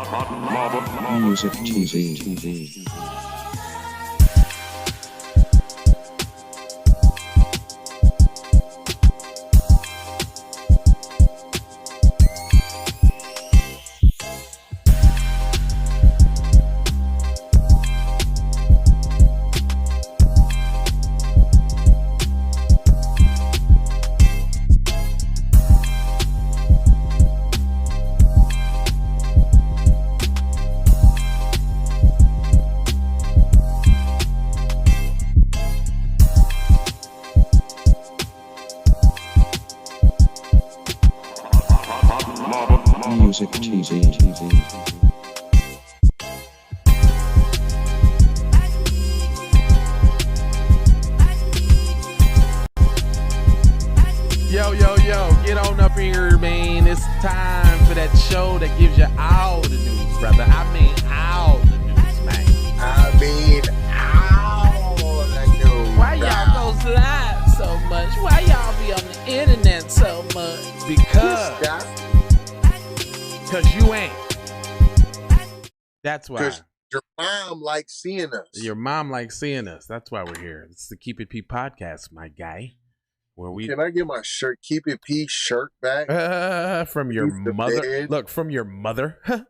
Music TV. Music TV. Yo, get on up here, man. It's time for that show that gives you all the news, brother. I mean, all the news, man. All the news. Why y'all go live so much? Why y'all be on the internet so much? Because you ain't. That's why. Because your mom likes seeing us. Your mom likes seeing us. That's why we're here. It's the Keep It P podcast, my guy. Where we Can I get my shirt, Keep It P shirt back? From your Keep the mother. bed. Look, from your mother. Golly.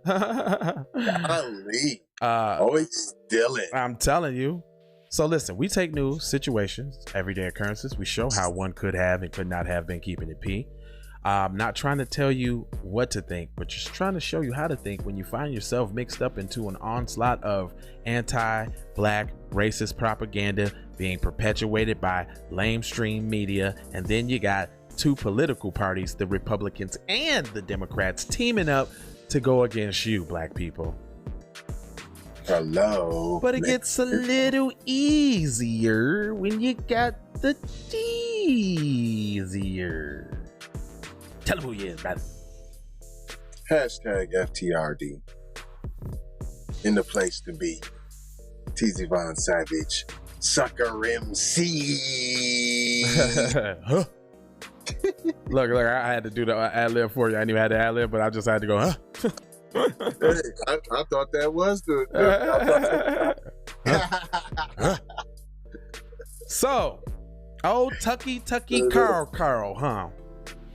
Always stealing. I'm telling you. So listen, we take news, situations, everyday occurrences. We show how one could have and could not have been keeping it P. Not trying to tell you what to think, but just trying to show you how to think when you find yourself mixed up into an onslaught of anti-black racist propaganda being perpetuated by lamestream media. And then you got two political parties, the Republicans and the Democrats, teaming up to go against you, black people. Hello. But it gets a little easier when you got the easier. Tell them who you is, brother. Hashtag FTRD. In the place to be. TZ Von Savage. Sucker MC. Huh? Look, I had to do the ad lib for you. I didn't even have the ad lib, but I just had to go, huh? Hey, I thought that was the So, old Tucky Carl, huh?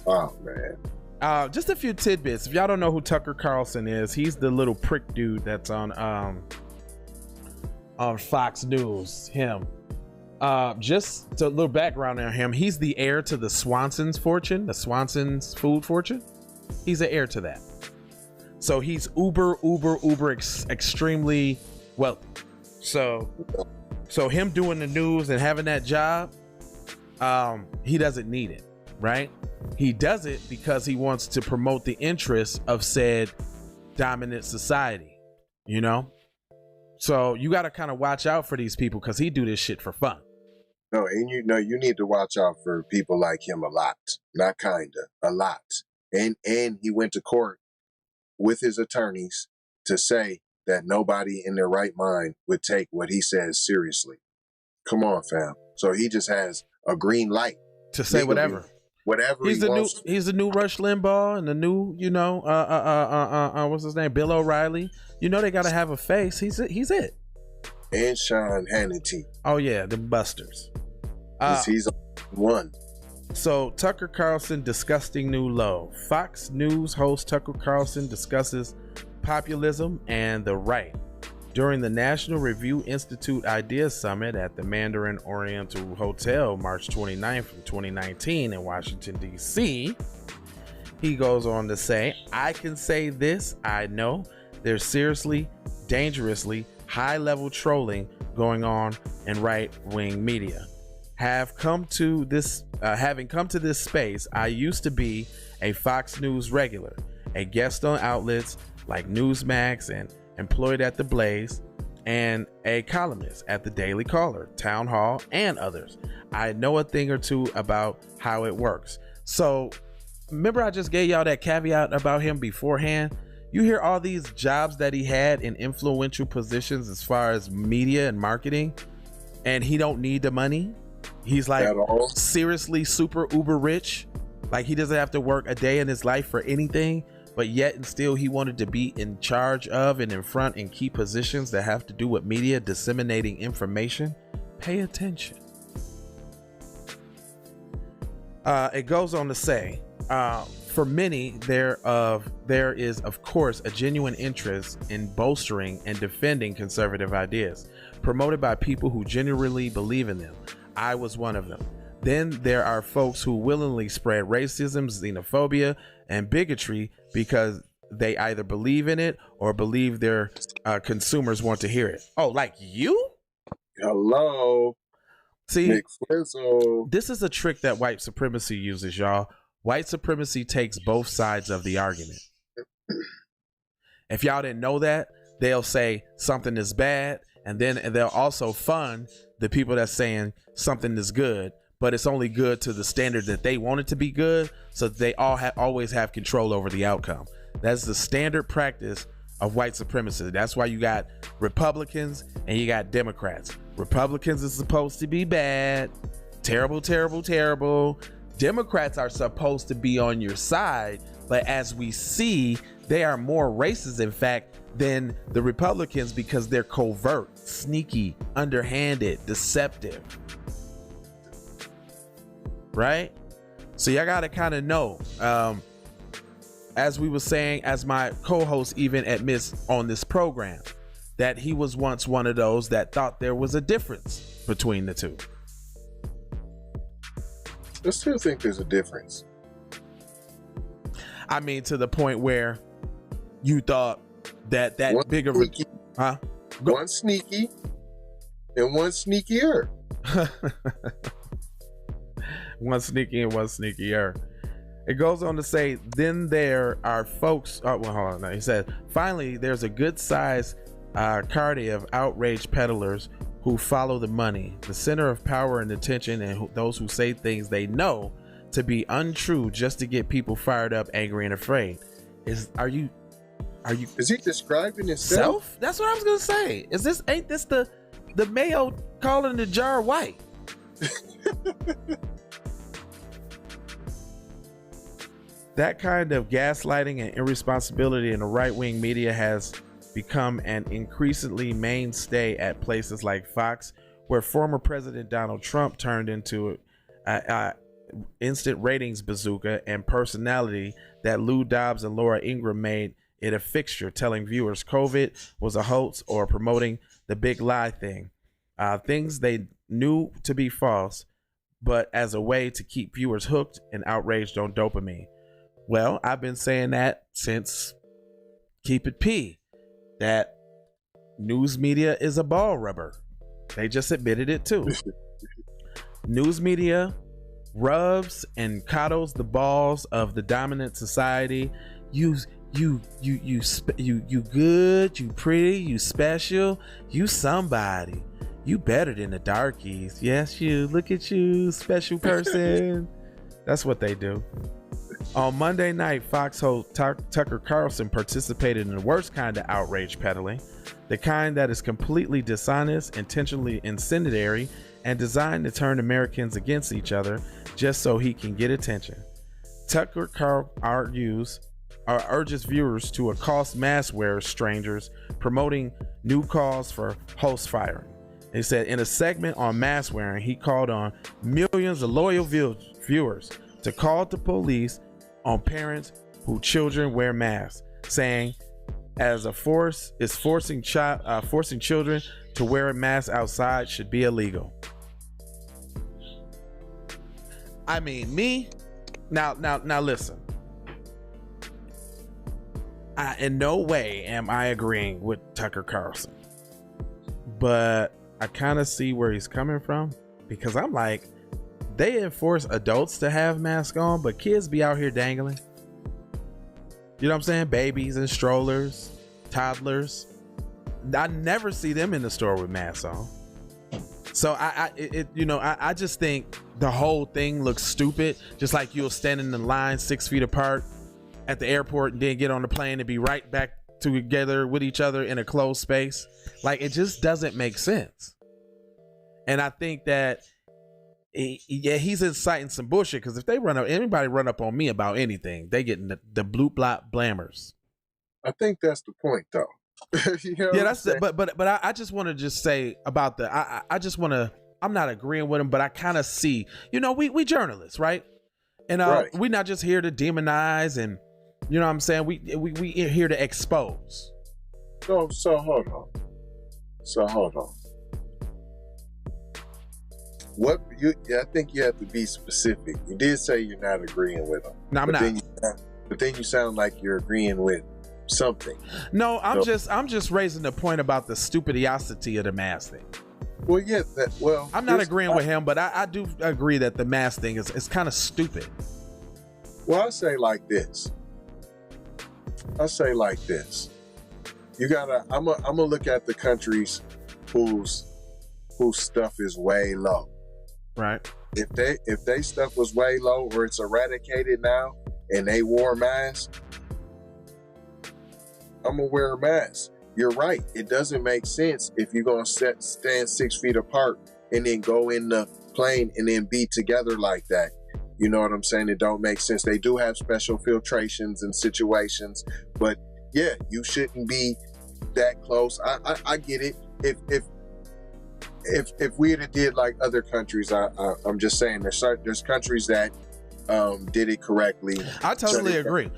Oh man. Just a few tidbits. If y'all don't know who Tucker Carlson is, he's the little prick dude that's on Fox News. Him. Just a little background on him. He's the heir to the Swanson's fortune, the Swanson's food fortune. He's the heir to that. So he's uber extremely wealthy. So him doing the news and having that job, he doesn't need it, right? He does it because he wants to promote the interests of said dominant society, you know? So you got to kind of watch out for these people because he do this shit for fun. No, and you know, you need to watch out for people like him a lot. Not kinda, a lot. And he went to court with his attorneys to say that nobody in their right mind would take what he says seriously. Come on, fam. So he just has a green light to say legally, whatever he's the new Rush Limbaugh and the new, you know, what's his name, Bill O'Reilly. You know they gotta have a face. He's it. And Sean Hannity. Oh yeah, the Busters. He's one. So Tucker Carlson, disgusting new low. Fox News host Tucker Carlson discusses populism and the right during the National Review Institute Ideas Summit at the Mandarin Oriental Hotel, March 29th of 2019 in Washington, D.C. He goes on to say, I can say this, I know there's seriously, dangerously high-level trolling going on in right-wing media. Having come to this space, I used to be a Fox News regular, a guest on outlets like Newsmax and employed at The Blaze, and a columnist at the Daily Caller, Town Hall, and others. I know a thing or two about how it works. So remember I just gave y'all that caveat about him beforehand? You hear all these jobs that he had in influential positions as far as media and marketing, and he don't need the money. He's like seriously super uber rich. Like he doesn't have to work a day in his life for anything but yet and still he wanted to be in charge of and in front in key positions that have to do with media disseminating information. Pay attention. It goes on to say, for many, there is, of course, a genuine interest in bolstering and defending conservative ideas, promoted by people who genuinely believe in them. I was one of them. Then there are folks who willingly spread racism, xenophobia, and bigotry because they either believe in it or believe their consumers want to hear it. Oh, like you? Hello. See, McFrizzle. this is a trick that white supremacy uses, y'all. White supremacy takes both sides of the argument. If y'all didn't know that, they'll say something is bad, and then they'll also fund the people that's saying something is good, but it's only good to the standard that they want it to be good, so that they always have control over the outcome. That's the standard practice of white supremacy. That's why you got Republicans and you got Democrats. Republicans is supposed to be bad, terrible, terrible, terrible. Democrats are supposed to be on your side, but as we see, they are more racist, in fact, than the Republicans because they're covert, sneaky, underhanded, deceptive. Right? So y'all gotta kind of know. As we were saying, as my co-host even admits on this program, that he was once one of those that thought there was a difference between the two. I still think there's a difference. I mean, to the point where you thought that One bigger, sneaky, huh? one sneaky and one sneakier. One sneaky and one sneakier. It goes on to say, then there are folks. Oh, well, hold on. No, he said, finally, there's a good size cardi of outraged peddlers who follow the money, the center of power and attention, and those who say things they know to be untrue just to get people fired up, angry, and afraid. Are you? Is he describing himself? Self? That's what I was gonna say. Ain't this the Mayo calling the jar white? That kind of gaslighting and irresponsibility in the right-wing media has become an increasingly mainstay at places like Fox, where former President Donald Trump turned into instant ratings bazooka and personality that Lou Dobbs and Laura Ingraham made it a fixture, telling viewers COVID was a hoax or promoting the big lie thing. Things they knew to be false, but as a way to keep viewers hooked and outraged on dopamine. Well, I've been saying that since Keep It P, that news media is a ball rubber. They just admitted it too. News media rubs and coddles the balls of the dominant society. You good, you pretty, you special, you somebody. You better than the darkies. Yes, you. Look at you, special person. That's what they do. On Monday night, Fox host Tucker Carlson participated in the worst kind of outrage peddling, the kind that is completely dishonest, intentionally incendiary, and designed to turn Americans against each other just so he can get attention. Tucker urges viewers to accost mask wearers, strangers, promoting new calls for host firing. He said in a segment on mask wearing, he called on millions of loyal viewers to call the police on parents whose children wear masks, saying as a force is forcing children to wear a mask outside should be illegal. I mean, me now listen. In no way am I agreeing with Tucker Carlson, but I kind of see where he's coming from, because I'm like, they enforce adults to have masks on, but kids be out here dangling. You know what I'm saying? Babies and strollers, toddlers. I never see them in the store with masks on. So I just think the whole thing looks stupid. Just like you'll stand in the line 6 feet apart at the airport and then get on the plane and be right back together with each other in a closed space. Like, it just doesn't make sense. And I think that yeah, he's inciting some bullshit. Because if anybody run up on me about anything, they get the blue blot blammers. I think that's the point, though. You know Yeah, what that's the, but I just want to just say about the I just want to. I'm not agreeing with him, but I kind of see. We journalists, right? And Right. we're not just here to demonize, and you know what I'm saying. We here to expose. So hold on. I think you have to be specific. You did say you're not agreeing with him. No, I'm not. But then you sound like you're agreeing with something. No, I'm just raising the point about the stupidity of the mask thing. Well, yeah. I'm not agreeing with him, but I do agree that the mask thing is kind of stupid. Well, I say like this. You gotta. I'm gonna look at the countries whose stuff is way low. Right. If they stuff was way low or it's eradicated now and they wore masks, I'm gonna wear a mask. You're right. It doesn't make sense if you're gonna stand 6 feet apart and then go in the plane and then be together like that. You know what I'm saying? It don't make sense. They do have special filtrations and situations, but yeah, you shouldn't be that close. I get it. If we had did like other countries, I'm just saying there's countries that did it correctly. I totally agree.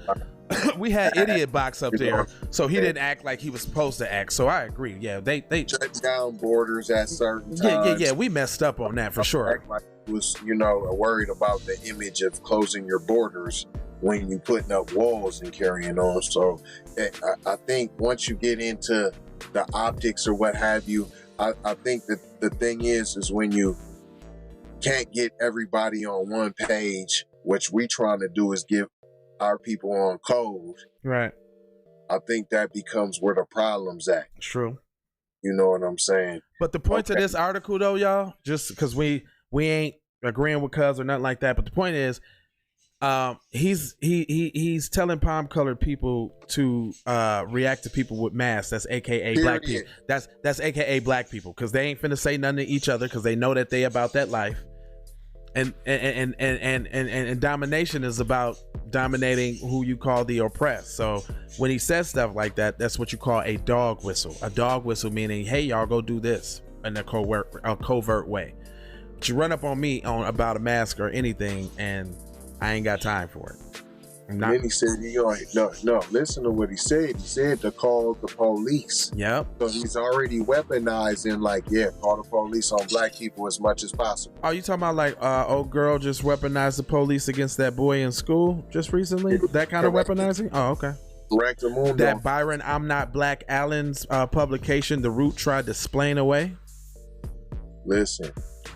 We had Idiot Box up there, so he didn't act like he was supposed to act. So I agree. Yeah, they shut down borders at certain times. Yeah. We messed up on that for sure. Like he was, worried about the image of closing your borders when you putting up walls and carrying on. So I think once you get into the optics or what have you, I think that the thing is when you can't get everybody on one page, which we trying to do is give our people on code. Right. I think that becomes where the problem's at. True. You know what I'm saying? But the point of this article, though, y'all, just because we ain't agreeing with Cuz or nothing like that, but the point is, he's telling palm colored people to react to people with masks. That's AKA black people. That's AKA black people, because they ain't finna say nothing to each other because they know that they about that life. And domination is about dominating who you call the oppressed. So when he says stuff like that, that's what you call a dog whistle. A dog whistle meaning, hey, y'all go do this in a covert way. But you run up on me about a mask or anything, and I ain't got time for it. And then he said, no, listen to what he said. He said to call the police. Yep. So he's already weaponizing, call the police on black people as much as possible. Oh, you talking about like old girl just weaponized the police against that boy in school just recently? That kind of weaponizing? Oh, okay. Correct. That Byron I'm Not Black Allen's publication, The Root, tried to explain away? Listen.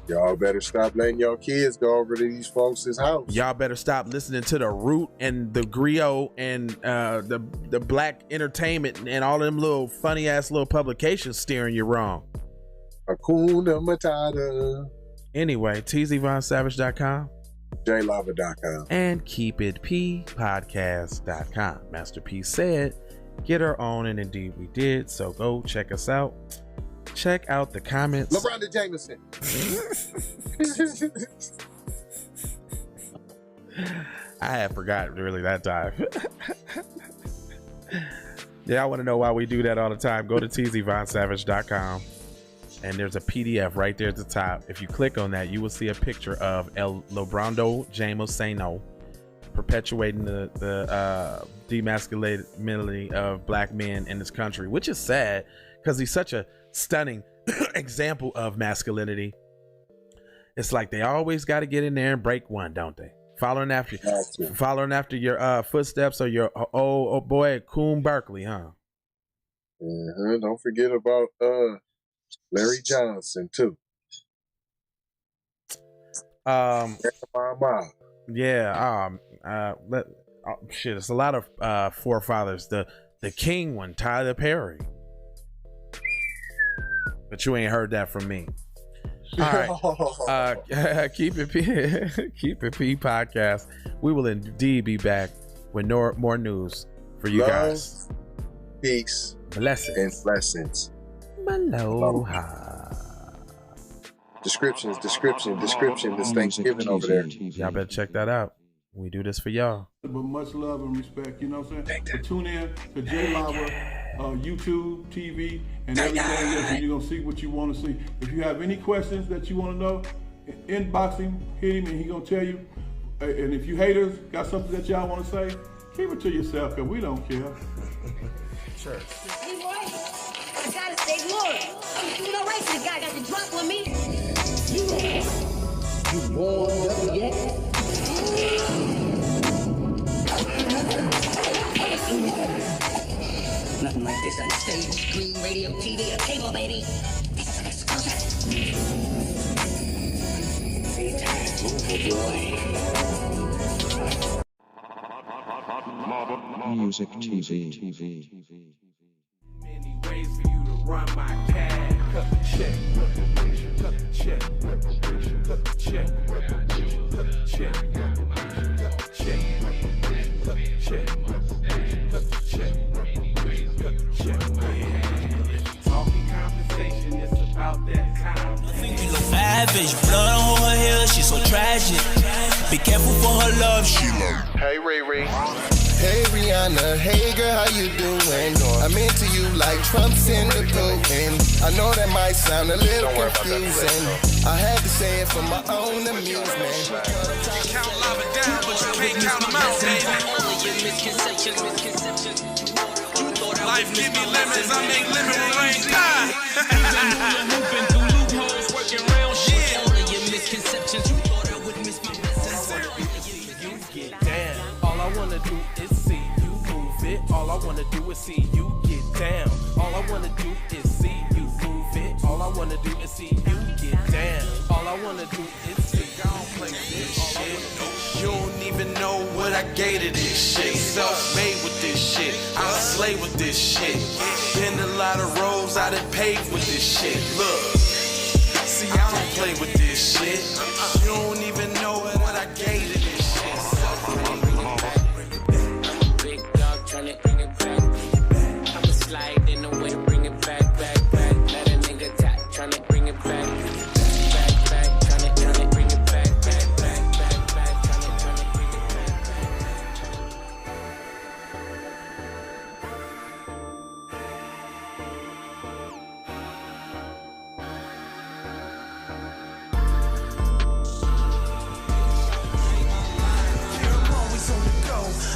Y'all better stop letting your kids go over to these folks' house. Y'all better stop listening to the Root and the Griot and the Black Entertainment and all them little funny ass little publications steering you wrong. Hakuna Matata. Anyway, tzvonsavage.com, jlava.com, and keepitppodcast.com. Master P said, get our own, and indeed we did. So go check us out. Check out the comments. LeBron Jameson. I had forgotten really that time. Yeah, I want to know why we do that all the time. Go to tzvonsavage.com and there's a PDF right there at the top. If you click on that, you will see a picture of El Lobrando Jameseno perpetuating the demasculinity of black men in this country, which is sad because he's such a stunning example of masculinity. It's like they always got to get in there and break one, don't they? Following after your footsteps or your old boy Coon Berkeley, huh? Don't forget about Larry Johnson too. Shit, it's a lot of forefathers. The king one, Tyler Perry. But you ain't heard that from me. All right. Keep it P podcast. We will indeed be back with more news for you guys. Peace. Blessings. And blessings. Aloha. Description this Thanksgiving over there. Y'all better check that out. We do this for y'all. But much love and respect, you know what I'm saying? But tune in to J Lava, YouTube, TV, and everything else, and you're gonna see what you want to see. If you have any questions that you want to know, inbox him, hit him, and he gonna tell you. And if you haters got something that y'all want to say, keep it to yourself, cause we don't care. Sure. Hey, boy, I gotta stay loyal. I'm doing all right for the guy got the drop on me. You warmed up yet? Nothing like this on stage, screen, radio, TV, or cable, baby. This is an exclusive. Music TV. Many ways for you to run my cash. Cut the check, cut the check, cut the check, cut the check, cut the check, cut the check, cut the check, cut the check. Talking compensation, it's about that time. You look savage, blood on her hair, she's so tragic. Be careful for her love, she love. Hey, Riri. Hey Rihanna, hey girl, how you doing? I'm into you like Trump's in the pudding. I know that might sound a little confusing. I had to say it for my own amusement. Count lava down, but you can't count them out, baby. Life give me lemons, I make lemon rain pie. Hooping through loopholes, working round shit. All of your misconceptions, you thought I would miss my message. You get down. All I wanna do is see you move it. All I wanna do is see you get down. All I wanna do is see you move it. All I wanna do is see you get down. All I wanna do is see you play this shit. You don't even know what I gave to this shit. Self-made with this shit. I slay with this shit. Been a lot of roads I done paved with this shit. Look, see I don't play with this shit. You don't even know what I gave to this shit. Big dog tryna bring it back. I'ma slide in the way, bring it back. Let a nigga tap, tryna bring it back. Tryna bring it back. Tryna bring it back.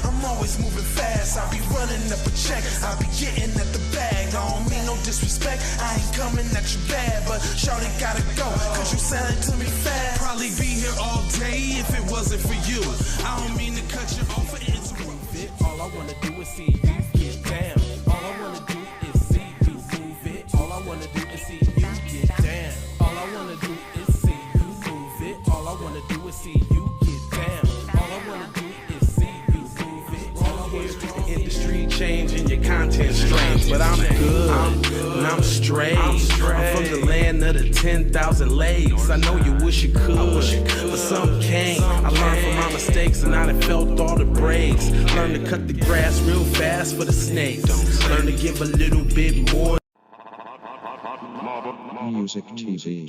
I'm always moving fast, I be running up a check, I be getting at the bag. I don't mean no disrespect, I ain't coming at you bad, but shorty gotta go, cause you sounding to me fast. Probably be here all day if it wasn't for you. I don't mean to cut you off or interrupt it. All I wanna do is see you get down. All I wanna do is see you move it. All I wanna do is see you get down. All I wanna do is see you move it. All I wanna do is see you get down. All I wanna do is see you move it. All I wanna do The industry changing, your content strange, but I'm good, and I'm straight. I'm from the land of the 10,000 lakes. I know you wish you could, but some can't. I learned from my mistakes, and I done felt all the breaks. Learn to cut the grass real fast for the snakes. Learn to give a little bit more. Music TV.